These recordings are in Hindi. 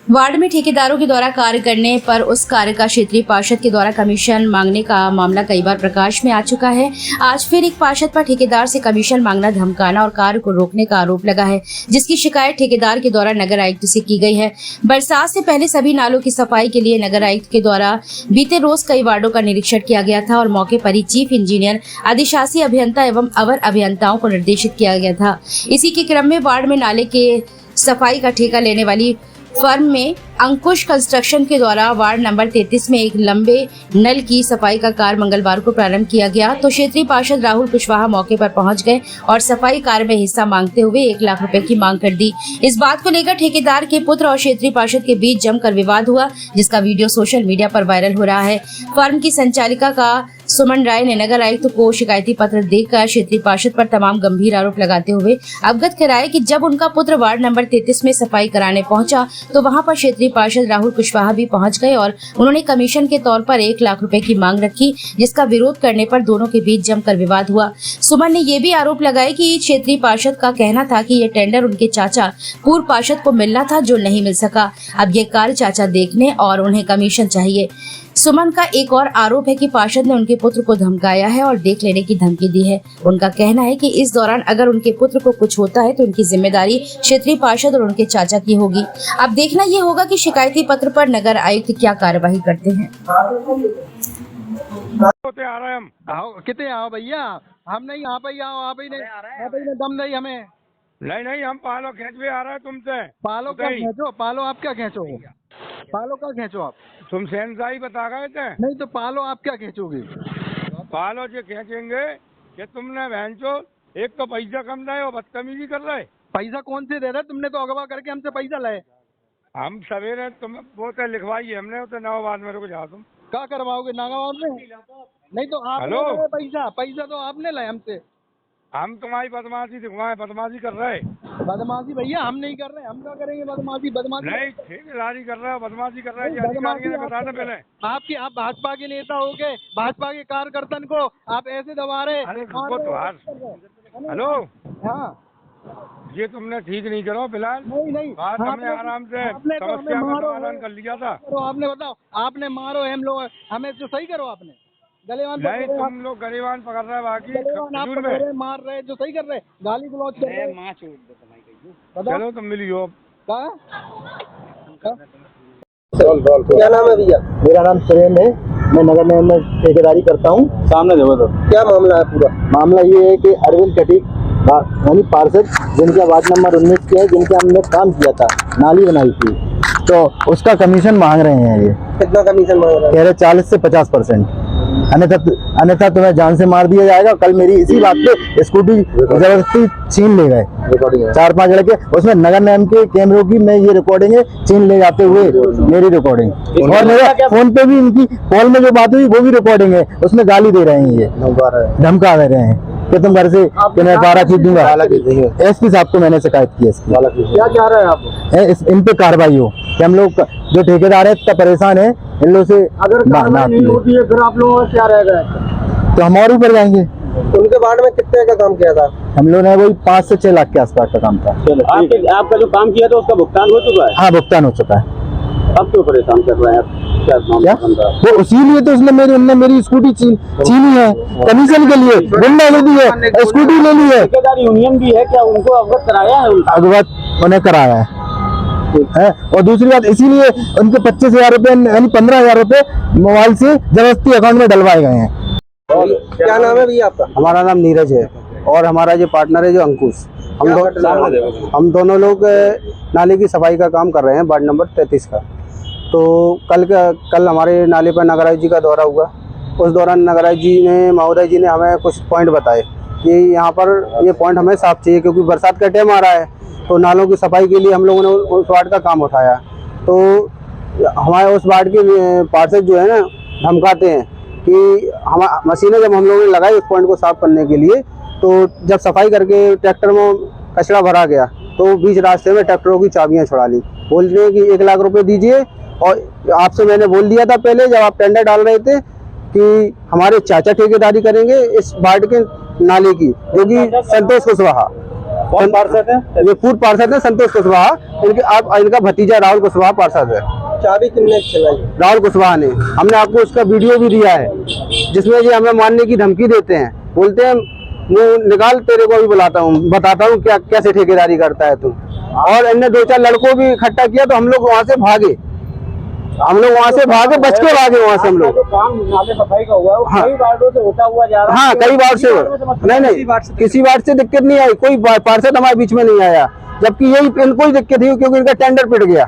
वार्ड में ठेकेदारों के द्वारा कार्य करने पर उस कार्य का क्षेत्रीय पार्षद के द्वारा कमीशन मांगने का मामला कई बार प्रकाश में आ चुका है। आज फिर एक पार्षद पर ठेकेदार से कमीशन मांगना, धमकाना और कार्य को रोकने का आरोप लगा है, जिसकी शिकायत ठेकेदार के द्वारा नगर आयुक्त से की गई है। बरसात से पहले सभी नालों की सफाई के लिए नगर आयुक्त के द्वारा बीते रोज कई वार्डों का निरीक्षण किया गया था और मौके पर ही चीफ इंजीनियर, अधिशासी अभियंता एवं अवर अभियंताओं को निर्देशित किया गया था। इसी के क्रम में वार्ड में नाले के सफाई का ठेका लेने वाली फर्म में अंकुश कंस्ट्रक्शन के द्वारा वार्ड नंबर 33 में एक लंबे नल की सफाई का कार्य मंगलवार को प्रारंभ किया गया, तो क्षेत्रीय पार्षद राहुल कुशवाहा मौके पर पहुंच गए और सफाई कार्य में हिस्सा मांगते हुए 1 लाख रुपए की मांग कर दी। इस बात को लेकर ठेकेदार के पुत्र और क्षेत्रीय पार्षद के बीच जमकर विवाद हुआ, जिसका वीडियो सोशल मीडिया पर वायरल हो रहा है। फर्म की संचालिका का सुमन राय ने नगर आयुक्त को शिकायती पत्र देकर क्षेत्रीय पार्षद पर तमाम गंभीर आरोप लगाते हुए अवगत कराया कि जब उनका पुत्र वार्ड नंबर 33 में सफाई कराने पहुंचा तो वहां पर क्षेत्रीय पार्षद राहुल कुशवाहा भी पहुंच गए और उन्होंने कमीशन के तौर पर 1 लाख रुपए की मांग रखी, जिसका विरोध करने पर दोनों के बीच जमकर विवाद हुआ। सुमन ने ये भी आरोप लगाया कि क्षेत्रीय पार्षद का कहना था कि ये टेंडर उनके चाचा पूर्व पार्षद को मिलना था, जो नहीं मिल सका। अब ये कार्य चाचा देखने और उन्हें कमीशन चाहिए। सुमन का एक और आरोप है कि पार्षद ने उनके पुत्र को धमकाया है और देख लेने की धमकी दी है। उनका कहना है कि इस दौरान अगर उनके पुत्र को कुछ होता है तो उनकी जिम्मेदारी क्षेत्रीय पार्षद और उनके चाचा की होगी। अब देखना ये होगा कि शिकायती पत्र पर नगर आयुक्त क्या कार्यवाही करते हैं। कितने आओ भैया, हम नहीं आप ही आओ, आप ही नहीं दम नहीं हमें। नहीं हम पालो खींच भी आ रहा है तुमसे। पालो क्या खींचो, पालो आप क्या खींचो, पालो क्या खींचो आप? तुम शहनशाही बता गए थे। नहीं तो पालो आप क्या खींचोगे? पालो जो खींचेंगे कि तुमने बहनचो एक तो पैसा कम रहे और बदतमीजी कर रहे। पैसा कौन से दे रहे? तुमने तो अगवा करके हमसे पैसा लाए। हम सवेरे तुम वो तो लिखवाई है हमने, तो नावाबाद में रुक जाओ। तुम क्या करवाओगे नागाबाद में? नहीं तो आप पैसा तो आपने लाए हमसे। हम तुम्हारी बदमाशी दिखवाए, बदमाशी कर रहे। बदमाशी भैया हम नहीं कर रहे, हम क्या करेंगे बदमाशी? नहीं ठेकेदारी कर रहे हो, बदमाशी कर रहे हैं। अधिकारियों ने बता दो पहले। आप भाजपा के नेता हो के भाजपा के कार्यकर्तन को आप ऐसे दबा रहे। अरे हेलो, हाँ ये तुमने ठीक नहीं करो फिलहाल। नहीं बात हमने आराम से समस्या का समाधान कर लिया था। आपने बताओ, आपने मारो हम लोग, हमें तो सही करो। आपने गलेवान नहीं, तुम लोग गरीबान पकड़ रहे, बाकी मार रहे जो सही कर रहे, गाली गलौज कर रहे। चलो तुम मिलियो। क्या नाम है भैया? मेरा नाम सुरेंद्र है, मैं नगर निगम में ठेकेदारी करता हूँ। सामने देखो तो क्या मामला है? पूरा मामला ये है कि अरविंद कटीक यानी पार्षद, जिनका वार्ड नंबर 19 के है, जिनके हमने काम किया था, नाली बनाई थी, तो उसका कमीशन मांग रहे हैं। ये कितना कमीशन मांग रहे हैं? कह रहे 40 से 50%, अन्यथा तुम्हें जान से मार दिया जाएगा। कल मेरी इसी बात पे स्कूटी जबरदस्ती छीन ले गए 4-5 लड़के, उसमें नगर निगम के कैमरों की मैं ये रिकॉर्डिंग है, छीन ले जाते हुए मेरी रिकॉर्डिंग, और मेरे फोन पे भी इनकी कॉल में जो बात हुई वो भी रिकॉर्डिंग है, उसमें गाली दे रहे हैं, ये धमका दे रहे हैं कि तुम घर से मैं 12 खींच दूंगा। एसपी साहब को मैंने शिकायत की है इसकी। क्या चाह रहे हैं आप? इन पे कार्रवाई हो कि हम लोग जो ठेकेदार है इतना परेशान है, इन लोगों से अगर कार्रवाई नहीं होती है फिर आप लोगों का क्या रहेगा? तो हम और ऊपर जाएंगे। उनके वार्ड में कितने का काम किया था? हम लोगों ने वही 5 से 6 लाख के आसपास का काम था। आपका जो काम किया था उसका भुगतान हो चुका है? हाँ, भुगतान हो चुका है। अब क्यों परेशान कर रहे हैं? क्या वो इसीलिए तो उनने मेरी स्कूटी छीनी है, कमीशन के लिए गुंडागर्दी है, स्कूटी ले ली है। ठेकेदार यूनियन भी है, क्या उनको अवगत कराया है? अवगत उन्हें कराया है। और दूसरी बात, इसीलिए उनके 25,000 रुपए यानी 15,000 रुपए मोबाइल से जबरदस्ती अकाउंट में डलवाए गए हैं। क्या नाम है भैया आपका? हमारा नाम नीरज है और हमारा जो पार्टनर है जो अंकुश, हम दोनों लोग नाले की सफाई का काम कर रहे हैं वार्ड नंबर 33 का। तो कल हमारे नाले पर नगरायुक्त जी का दौरा हुआ। उस दौरान नगरायुक्त जी ने, महोदय जी ने हमें कुछ पॉइंट बताए कि यहाँ पर ये पॉइंट हमें साफ चाहिए, क्योंकि बरसात का टाइम आ रहा है, तो नालों की सफाई के लिए हम लोगों ने उस वार्ड का काम उठाया। तो हमारे उस वार्ड के पार्षद जो है ना, धमकाते हैं कि हम मशीनें जब हम लोगों ने लगाई उस पॉइंट को साफ करने के लिए, तो जब सफाई करके ट्रैक्टर में कचरा भरा गया तो बीच रास्ते में ट्रैक्टरों की चाबियां छुड़ा ली। बोल रहे हैं कि 1 लाख रुपए दीजिए, और आपसे मैंने बोल दिया था पहले जब आप टेंडर डाल रहे थे कि हमारे चाचा ठेकेदारी करेंगे इस वार्ड के नाले की, जो कि संतोष कुशवाहा। कौन पार्षद है? ये पूर्व पार्षद है संतोष कुशवाहा, इनका भतीजा राहुल कुशवाहा पार्षद है। चाबी किसने चलाई? राहुल कुशवाहा ने। हमने आपको उसका वीडियो भी दिया है जिसमें ये हमें मारने की धमकी देते हैं, बोलते हैं मुंह निकाल, तेरे को भी बुलाता हूँ, बताता हूँ क्या कैसे ठेकेदारी करता है तू। और इनने 2-4 लड़कों भी इकट्ठा किया तो हम लोग वहाँ से भागे, बच के भागे वहाँ से हम लोग। जो काम नाले सफाई का हुआ है वो हाँ। कई वार्डों से होता हुआ जा रहा है। हाँ, कई बार से। नहीं, किसी वार्ड से दिक्कत नहीं आई, कोई पार्षद हमारे बीच में नहीं आया, जबकि यही इनको ही दिक्कत थी क्योंकि इनका टेंडर पिट गया।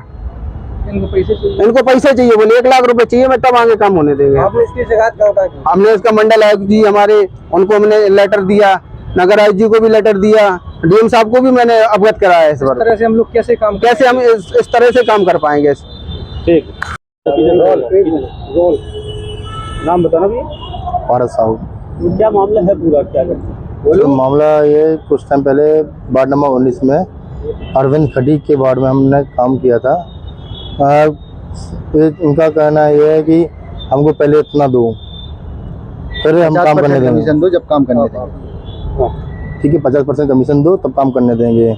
इनको पैसे चाहिए, बोले 1 लाख रुपए चाहिए, मैं तब आगे काम होने देंगे। आपने इसकी शिकायत कहाँ की? हमने इसका मंडल आयुक्त जी हमारे, उनको हमने लेटर दिया, नगर आयुक्त जी को भी लेटर दिया, डीएम साहब को भी मैंने अवगत कराया इस बार। तरह से हम लोग कैसे हम इस तरह से काम कर पाएंगे। ठीक। नाम बताना भैया। भारत साहब। क्या मामला है पूरा, क्या करते? तो मामला ये कुछ टाइम पहले वार्ड नंबर 19 में अरविंद खटीक के वार्ड में हमने काम किया था। उनका कहना ये है कि हमको पहले इतना दो, फिर हम काम करने देंगे। कमीशन दो, जब काम करने देंगे। ठीक है, 50% कमीशन दो, तब काम करने देंगे।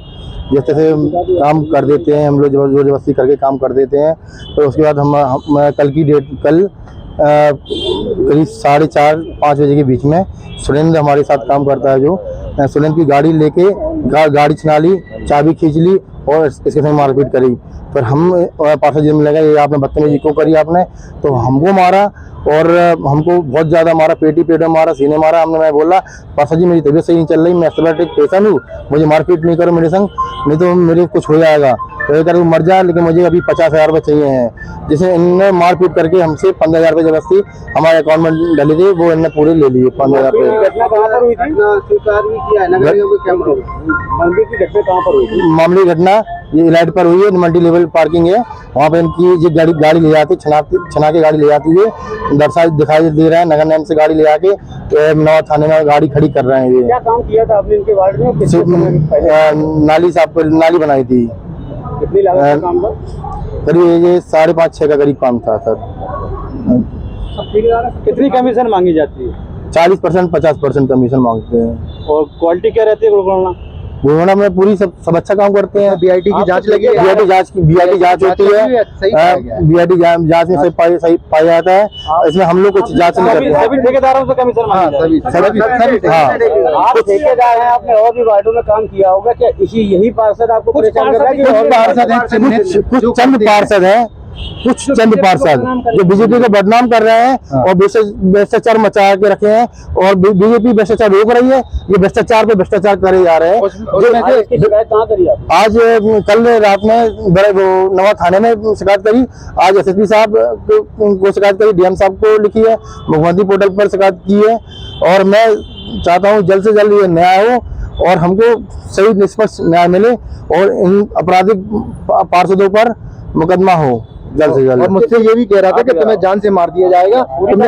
जिस तरह से काम कर देते हैं हम लोग, जोर जबरदस्ती करके काम कर देते हैं। तो उसके बाद हम कल की डेट, कल करीब 4:30-5 बजे के बीच में सुरेंद्र हमारे साथ काम करता है, जो सुरेंद्र की गाड़ी लेके गाड़ी छिना ली, चाबी खींच ली और इसके संग मारपीट करी। फिर हम पार्षद जी में लगा, ये आपने बदतमीजी क्यों करी आपने, तो हमको मारा और हमको बहुत ज़्यादा मारा, पेट में मारा, सीने मारा। मैं बोला पार्षद जी मेरी तबीयत सही नहीं चल रही, मैं एस्थेटिक पेशेंट हूँ, मुझे मारपीट नहीं करो मेरे संग, नहीं तो मेरे कुछ हो जाएगा, तो ये कर मर जा, लेकिन मुझे अभी 50,000 रुपये चाहिए हैं। जिसे इनने मारपीट करके हमसे 15,000 रुपये जबरदस्ती हमारे अकाउंट में डली थी, वो इनने पूरे ले लिए 15,000 रुपये। घटना कहाँ पर हुई थी? स्वीकार भी किया है, नगर निगम के कैमरे में। मामले की घटना कहाँ पर हुई थी? मामले की घटना ये लाइट पर हुई है, मल्टी लेवल पार्किंग है, वहाँ पे इनकी जो गाड़ी ले जाती, छना के गाड़ी ले जाती है, दिखाई दे रहा है, नगर निगम से गाड़ी ले जाके नवा थाने में गाड़ी खड़ी कर रहे हैं। ये क्या काम किया था आपने इनके वार्ड में? नाली बनाई थी। कितनी लागत का काम था? करीब ये 5.5-6 का करीब काम था सर। कितनी कमीशन मांगी जाती है? 40% 50% कमीशन मांगते हैं। और क्वालिटी क्या रहती है गुड़गुड़ना? गुड़गुड़ा में पूरी सब अच्छा काम करते हैं। बीआईटी की जांच लगी है, बीआईटी जांच होती है, बीआईटी जांच में सही पाया जाता है। इसमें हम लोग कुछ जांच नहीं करते। सभी ठेकेदारों से कमीशन मांगी जाती है? आप ठेकेदार हैं, आपने और भी वार्डों में काम किया होगा, क्या यही पार्षद आपको परेशान कर रहा है कि और पार्षद हैं, कुछ चंद पार्षद हैं, कुछ चंद पार्षद जो बीजेपी को बदनाम कर रहे हैं और भ्रष्टाचार मचा के रखे हैं, और बीजेपी भ्रष्टाचार रोक रही है, ये भ्रष्टाचार पे भ्रष्टाचार करे जा रहे हैं। आज कल रात में नवा थाने में शिकायत करी, आज एसएसपी साहब को शिकायत करी, डीएम साहब को लिखी है, मुख्यमंत्री पोर्टल पर शिकायत की है। और मैं चाहता हूँ जल्द से जल्द ये न्याय हो और हमको सही निष्पक्ष न्याय मिले और इन आपराधिक पार्षदों पर मुकदमा हो जल्द से जल्द। और मुझसे ये भी कह रहा था कि तुम्हें जान से मार दिया जाएगा, तुमने